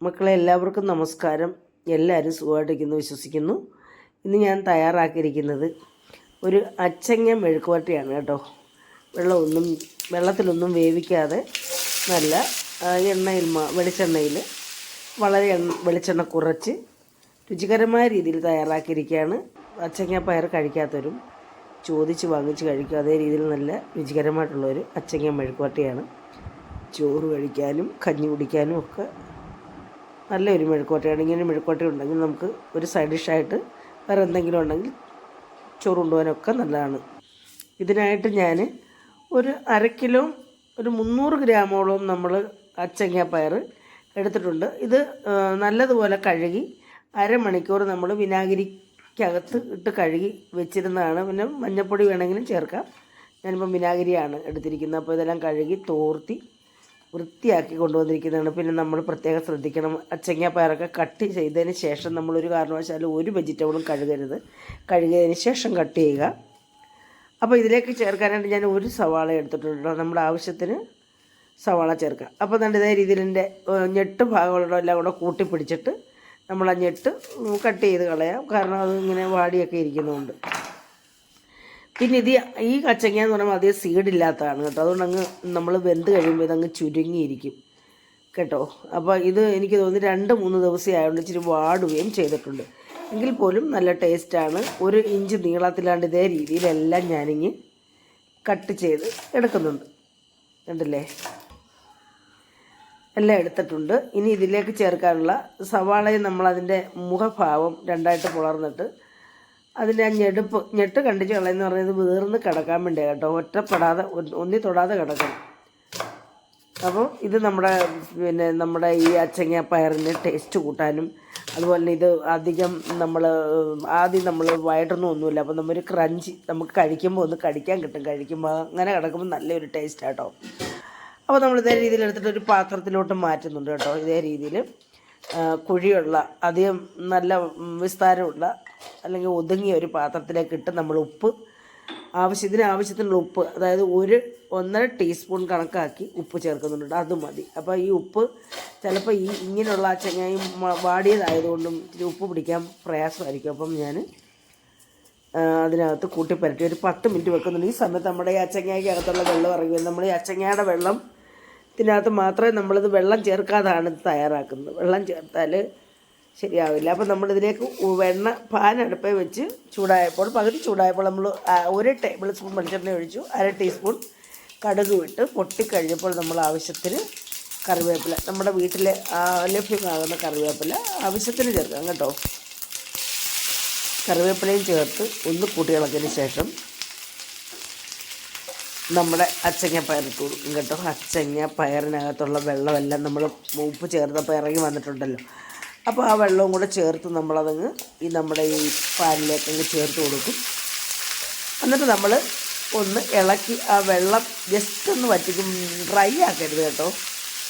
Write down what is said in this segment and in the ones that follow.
മക്കളെ എല്ലാവർക്കും നമസ്കാരം. എല്ലാവരും സുഖമായിട്ടിരിക്കുന്നു വിശ്വസിക്കുന്നു. ഇന്ന് ഞാൻ തയ്യാറാക്കിയിരിക്കുന്നത് ഒരു അച്ചങ്ങ മെഴുക്കുവരട്ടിയാണ് കേട്ടോ. വെള്ളത്തിലൊന്നും വേവിക്കാതെ നല്ല വെളിച്ചെണ്ണയിൽ വളരെ വെളിച്ചെണ്ണ കുറച്ച് രുചികരമായ രീതിയിൽ തയ്യാറാക്കിയിരിക്കുകയാണ്. അച്ചങ്ങ പയർ കഴിക്കാത്തവരും ചോദിച്ച് വാങ്ങിച്ച് കഴിക്കുക. അതേ രീതിയിൽ നല്ല രുചികരമായിട്ടുള്ളൊരു അച്ചങ്ങ മെഴുക്കുവരട്ടിയാണ്. ചോറ് കഴിക്കാനും കഞ്ഞി കുടിക്കാനും ഒക്കെ നല്ലൊരു മെഴുക്കുവരട്ടിയാണ്. ഇങ്ങനെ മെഴുക്കുവരട്ടി ഉണ്ടെങ്കിൽ നമുക്ക് ഒരു സൈഡ് ഡിഷായിട്ട് വേറെ എന്തെങ്കിലും ഉണ്ടെങ്കിൽ ചോറ് കൊണ്ടുപോകാനൊക്കെ നല്ലതാണ്. ഇതിനായിട്ട് ഞാൻ ഒരു 1/2 കിലോ ഒരു 300 ഗ്രാമോളം നമ്മൾ അച്ചങ്ങ പയർ എടുത്തിട്ടുണ്ട്. ഇത് നല്ലതുപോലെ കഴുകി അരമണിക്കൂർ നമ്മൾ വിനാഗിരിക്കകത്ത് ഇട്ട് കഴുകി വെച്ചിരുന്നതാണ്. പിന്നെ മഞ്ഞൾപ്പൊടി വേണമെങ്കിലും ചേർക്കാം. ഞാനിപ്പം വിനാഗിരിയാണ് എടുത്തിരിക്കുന്നത്. അപ്പോൾ ഇതെല്ലാം കഴുകി തോർത്തി വൃത്തിയാക്കി കൊണ്ടുവന്നിരിക്കുന്നതാണ്. പിന്നെ നമ്മൾ പ്രത്യേകം ശ്രദ്ധിക്കണം, അച്ചങ്ങ പയറൊക്കെ കട്ട് ചെയ്തതിന് ശേഷം നമ്മളൊരു കാരണവശാലും ഒരു വെജിറ്റബിളും കഴുകരുത്. കഴുകിയതിന് ശേഷം കട്ട് ചെയ്യുക. അപ്പോൾ ഇതിലേക്ക് ചേർക്കാനായിട്ട് ഞാൻ ഒരു സവാള എടുത്തിട്ടുണ്ട്. നമ്മുടെ ആവശ്യത്തിന് സവാള ചേർക്കുക. അപ്പോൾ നല്ല ഇതേ രീതിയിൽ എൻ്റെ ഞെട്ട് ഭാഗങ്ങളോടെ എല്ലാം കൂടെ കൂട്ടി പിടിച്ചിട്ട് നമ്മൾ ആ ഞെട്ട് കട്ട് ചെയ്ത് കളയാം. കാരണം അത് ഇങ്ങനെ വാടിയൊക്കെ ഇരിക്കുന്നതുകൊണ്ട്. പിന്നെ ഈ കച്ചങ്ങ എന്ന് പറയുമ്പോൾ അധികം സീഡില്ലാത്തതാണ് കേട്ടോ. അതുകൊണ്ട് അങ്ങ് നമ്മൾ വെന്ത് കഴിയുമ്പോൾ ഇതങ്ങ് ചുരുങ്ങിയിരിക്കും കേട്ടോ. അപ്പോൾ ഇത് എനിക്ക് തോന്നി 2-3 ദിവസം ആയതുകൊണ്ട് ഇച്ചിരി വാടുകയും ചെയ്തിട്ടുണ്ട്. എങ്കിൽ പോലും നല്ല ടേസ്റ്റാണ്. 1 ഇഞ്ച് നീളത്തിലാണ്ട് ഇതേ രീതിയിലെല്ലാം ഞാനിങ്ങ് കട്ട് ചെയ്ത് എടുക്കുന്നുണ്ട്. കണ്ടില്ലേ, എല്ലാം എടുത്തിട്ടുണ്ട്. ഇനി ഇതിലേക്ക് ചേർക്കാനുള്ള സവാളയും നമ്മളതിൻ്റെ മുഖഭാവം രണ്ടായിട്ട് പുളർന്നിട്ട് അതിൻ്റെ ആ ഞെട്ട് കണ്ടിച്ച് കളയെന്ന് പറയുന്നത് വീർന്ന് കിടക്കാൻ വേണ്ടി കേട്ടോ. ഒറ്റപ്പെടാതെ ഒന്നി തൊടാതെ കിടക്കണം. അപ്പോൾ ഇത് നമ്മുടെ ഈ അച്ചങ്ങ പയറിന് ടേസ്റ്റ് കൂട്ടാനും അതുപോലെ തന്നെ ഇത് അധികം ആദ്യം നമ്മൾ വയറ്റൊന്നുമില്ല. അപ്പോൾ നമ്മൊരു ക്രഞ്ച് നമുക്ക് കഴിക്കുമ്പോൾ ഒന്ന് കടിക്കാൻ കിട്ടും. കഴിക്കുമ്പോൾ അങ്ങനെ കിടക്കുമ്പോൾ നല്ലൊരു ടേസ്റ്റ് കേട്ടോ. അപ്പോൾ നമ്മൾ ഇതേ രീതിയിൽ എടുത്തിട്ട് ഒരു പാത്രത്തിലോട്ട് മാറ്റുന്നുണ്ട് കേട്ടോ. ഇതേ രീതിയിൽ കുഴിയുള്ള അധികം നല്ല വിസ്താരമുള്ള അല്ലെങ്കിൽ ഒതുങ്ങിയ ഒരു പാത്രത്തിലേക്ക് ഇട്ട് നമ്മൾ ഉപ്പ് ആവശ്യത്തിനുള്ള ഉപ്പ്, അതായത് 1-1.5 ടീസ്പൂൺ കണക്കാക്കി ഉപ്പ് ചേർക്കുന്നുണ്ട്. അത് മതി. അപ്പോൾ ഈ ഉപ്പ് ചിലപ്പോൾ ഇങ്ങനെയുള്ള അച്ചങ്ങയും വാടിയതായതുകൊണ്ടും ഇത്തിരി ഉപ്പ് പിടിക്കാൻ പ്രയാസമായിരിക്കും. അപ്പം ഞാൻ അതിനകത്ത് കൂട്ടിപ്പരട്ടി ഒരു 10 മിനിറ്റ് വെക്കുന്നുണ്ട്. ഈ സമയത്ത് നമ്മുടെ ഈ അച്ചങ്ങയ്ക്കകത്തുള്ള വെള്ളം ഇറങ്ങി വരും. നമ്മൾ ഈ അച്ചങ്ങയുടെ വെള്ളം ഇതിനകത്ത് മാത്രമേ നമ്മളിത് വെള്ളം ചേർക്കാതാണ് ഇത് തയ്യാറാക്കുന്നത്. വെള്ളം ചേർത്താൽ ശരിയാവില്ല. അപ്പോൾ നമ്മളിതിലേക്ക് പാൻ അടുപ്പേ വെച്ച് പകുതി ചൂടായപ്പോൾ നമ്മൾ 1 ടേബിൾ സ്പൂൺ വെളിച്ചെണ്ണ ഒഴിച്ചു. 1/2 ടീസ്പൂൺ കടുക് വിട്ട് പൊട്ടിക്കഴിഞ്ഞപ്പോൾ നമ്മൾ ആവശ്യത്തിന് കറിവേപ്പില, നമ്മുടെ വീട്ടിൽ ലഭ്യമാകുന്ന കറിവേപ്പില ആവശ്യത്തിന് ചേർക്കാം കേട്ടോ. കറിവേപ്പിലയും ചേർത്ത് ഒന്ന് കൂട്ടി ഇളക്കിയതിന് ശേഷം നമ്മുടെ അച്ചങ്ങ പയറിട്ട് കൊടുക്കും കേട്ടോ. അച്ചങ്ങ പയറിനകത്തുള്ള വെള്ളമെല്ലാം നമ്മൾ ഉപ്പ് ചേർത്തപ്പോൾ ഇറങ്ങി വന്നിട്ടുണ്ടല്ലോ. അപ്പോൾ ആ വെള്ളവും കൂടെ ചേർത്ത് നമ്മളതങ്ങ് നമ്മുടെ ഈ പാനിലേക്കങ്ങ് ചേർത്ത് കൊടുക്കും. എന്നിട്ട് നമ്മൾ ഒന്ന് ഇളക്കി ആ വെള്ളം ജസ്റ്റ് ഒന്ന് വറ്റിക്കും. ഡ്രൈ ആക്കരുത് കേട്ടോ.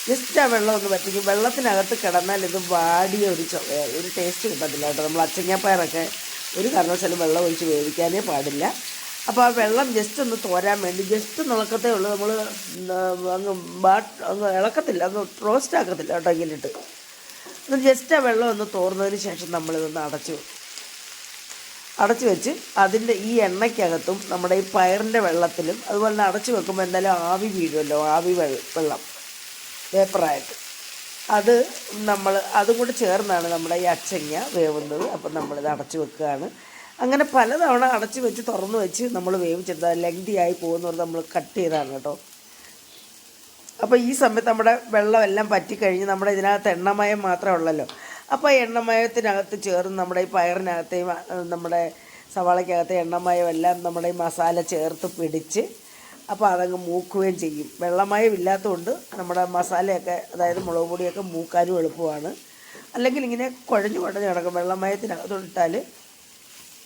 ജസ്റ്റ് ആ വെള്ളം ഒന്ന് വറ്റിക്കും. വെള്ളത്തിനകത്ത് കിടന്നാൽ ഇത് വാടിയ ഒരു ടേസ്റ്റ് കിട്ടത്തില്ല കേട്ടോ. നമ്മൾ അച്ചങ്ങ പയറൊക്കെ ഒരു കാരണവശാലും വെള്ളം ഒഴിച്ച് വേവിക്കാനേ പാടില്ല. അപ്പോൾ ആ വെള്ളം ജസ്റ്റ് ഒന്ന് തോരാൻ വേണ്ടി ജസ്റ്റ് ഇളക്കത്തേ ഉള്ളൂ. നമ്മൾ അങ്ങ് ഇളക്കത്തില്ല, അങ്ങ് റോസ്റ്റ് ആക്കത്തില്ല കേട്ടോ. ഇങ്ങനെയിട്ട് ജസ്റ്റ് ആ വെള്ളം ഒന്ന് തോർന്നതിന് ശേഷം നമ്മളിതൊന്ന് അടച്ചു വെച്ച് അതിൻ്റെ ഈ എണ്ണയ്ക്കകത്തും നമ്മുടെ ഈ പയറിൻ്റെ വെള്ളത്തിലും അതുപോലെ തന്നെ അടച്ചു വെക്കുമ്പോൾ എന്തായാലും ആവി വീഴുമല്ലോ. വെള്ളം വേപ്പറായിട്ട് അതും കൂടെ ചേർന്നാണ് നമ്മുടെ ഈ അച്ചങ്ങ വേവുന്നത്. അപ്പം നമ്മളിത് അടച്ചു വെക്കുകയാണ്. അങ്ങനെ പലതവണ അടച്ചു വെച്ച് തുറന്നു വെച്ച് നമ്മൾ വേവിച്ചെടുത്താൽ ലെങ്തി ആയി പോകുന്നവർ നമ്മൾ കട്ട് ചെയ്താണ് കേട്ടോ. അപ്പോൾ ഈ സമയത്ത് നമ്മുടെ വെള്ളമെല്ലാം പറ്റിക്കഴിഞ്ഞ് നമ്മുടെ ഇതിനകത്ത് എണ്ണമയം മാത്രമേ ഉള്ളല്ലോ. അപ്പോൾ എണ്ണമയത്തിനകത്ത് ചേർന്ന് നമ്മുടെ ഈ പയറിനകത്തെയും നമ്മുടെ സവാളയ്ക്കകത്തെ എണ്ണമയം എല്ലാം നമ്മുടെ ഈ മസാല ചേർത്ത് പിടിച്ച് അപ്പോൾ അതങ്ങ് മൂക്കുകയും ചെയ്യും. വെള്ളമയം ഇല്ലാത്തതുകൊണ്ട് നമ്മുടെ മസാലയൊക്കെ, അതായത് മുളക് പൊടിയൊക്കെ മൂക്കാനും എളുപ്പമാണ്. അല്ലെങ്കിൽ ഇങ്ങനെ കുഴഞ്ഞു കിടക്കും. വെള്ളമയത്തിനകത്തോട്ടിട്ടാൽ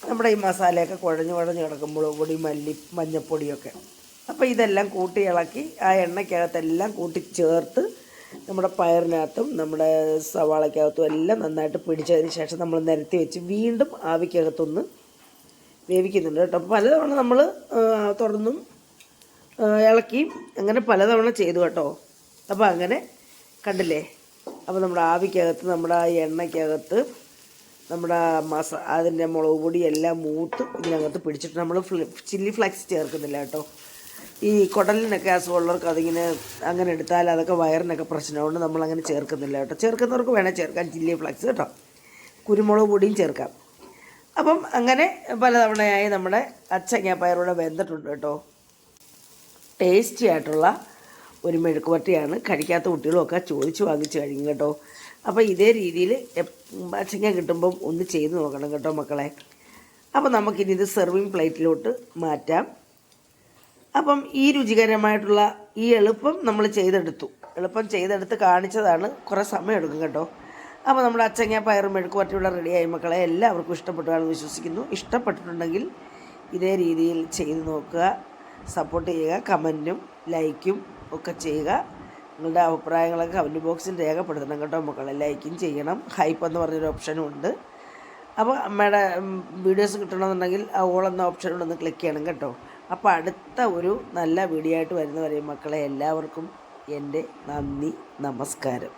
നമ്മുടെ ഈ മസാലയൊക്കെ കുഴഞ്ഞു കിടക്കും. മുളക് പൊടി, മഞ്ഞൾപ്പൊടിയൊക്കെ. അപ്പോൾ ഇതെല്ലാം കൂട്ടി ഇളക്കി ആ എണ്ണയ്ക്കകത്തെല്ലാം കൂട്ടി ചേർത്ത് നമ്മുടെ പയറിനകത്തും നമ്മുടെ സവാളയ്ക്കകത്തും എല്ലാം നന്നായിട്ട് പിടിച്ചതിന് ശേഷം നമ്മൾ നിരത്തി വെച്ച് വീണ്ടും ആവിക്കകത്തൊന്ന് വേവിക്കുന്നുണ്ട് കേട്ടോ. പലതവണ നമ്മൾ തുറന്നും ഇളക്കി അങ്ങനെ പലതവണ ചെയ്തു കേട്ടോ. അപ്പോൾ അങ്ങനെ കണ്ടില്ലേ, അപ്പോൾ നമ്മുടെ ആവിക്കകത്ത് നമ്മുടെ ആ എണ്ണയ്ക്കകത്ത് നമ്മുടെ അതിൻ്റെ മുളക് പൊടി എല്ലാം മൂത്ത് ഇതിനകത്ത് പിടിച്ചിട്ട് നമ്മൾ ചില്ലി ഫ്ലെക്സ് ചേർക്കുന്നില്ല കേട്ടോ. ഈ കുടലിനൊക്കെ അസുഖമുള്ളവർക്ക് അതിങ്ങനെ അങ്ങനെ എടുത്താൽ അതൊക്കെ വയറിനൊക്കെ പ്രശ്നമുണ്ട്, നമ്മളങ്ങനെ ചേർക്കുന്നില്ല കേട്ടോ. ചേർക്കുന്നവർക്ക് വേണേൽ ചേർക്കാം ചില്ലി ഫ്ലെക്സ് കേട്ടോ. കുരുമുളക് പൊടിയും ചേർക്കാം. അപ്പം അങ്ങനെ പലതവണയായി നമ്മുടെ അച്ചങ്ങാപ്പയറൂടെ വെന്തിട്ടുണ്ട് കേട്ടോ. ടേസ്റ്റി ആയിട്ടുള്ള ഒരു മെഴുക്ക് വരട്ടിയാണ്. കഴിക്കാത്ത കുട്ടികളൊക്കെ ചോദിച്ച് വാങ്ങിച്ച് കഴിക്കും കേട്ടോ. അപ്പോൾ ഇതേ രീതിയിൽ അച്ചങ്ങ കിട്ടുമ്പം ഒന്ന് ചെയ്ത് നോക്കണം കേട്ടോ മക്കളെ. അപ്പോൾ നമുക്കിനി ഇത് സെർവിങ് പ്ലേറ്റിലോട്ട് മാറ്റാം. അപ്പം ഈ രുചികരമായിട്ടുള്ള ഈ എളുപ്പം നമ്മൾ എളുപ്പം ചെയ്തെടുത്ത് കാണിച്ചതാണ്. കുറേ സമയം എടുക്കും കേട്ടോ. അപ്പോൾ നമ്മുടെ അച്ചങ്ങ പയറും മെഴുക്ക് വരട്ടിയുള്ള റെഡിയായി മക്കളെ. എല്ലാവർക്കും ഇഷ്ടപ്പെട്ടാണെന്ന് വിശ്വസിക്കുന്നു. ഇഷ്ടപ്പെട്ടിട്ടുണ്ടെങ്കിൽ ഇതേ രീതിയിൽ ചെയ്ത് നോക്കുക, സപ്പോർട്ട് ചെയ്യുക, കമൻറ്റും ലൈക്കും ഒക്കെ ചെയ്യുക. നിങ്ങളുടെ അഭിപ്രായങ്ങളൊക്കെ കമൻറ്റ് ബോക്സിൽ രേഖപ്പെടുത്തണം കേട്ടോ മക്കളെ. ലൈക്കും ചെയ്യണം. ഹൈപ്പ് എന്ന് പറഞ്ഞൊരു ഓപ്ഷനും ഉണ്ട്. അപ്പോൾ അമ്മയുടെ വീഡിയോസ് കിട്ടണമെന്നുണ്ടെങ്കിൽ ആ ഓൾ എന്ന ഓപ്ഷനോട് ഒന്ന് ക്ലിക്ക് ചെയ്യണം കേട്ടോ. അപ്പോൾ അടുത്ത ഒരു നല്ല വീഡിയോ ആയിട്ട് വരുന്നവരെ മക്കളെ എല്ലാവർക്കും എൻ്റെ നന്ദി, നമസ്കാരം.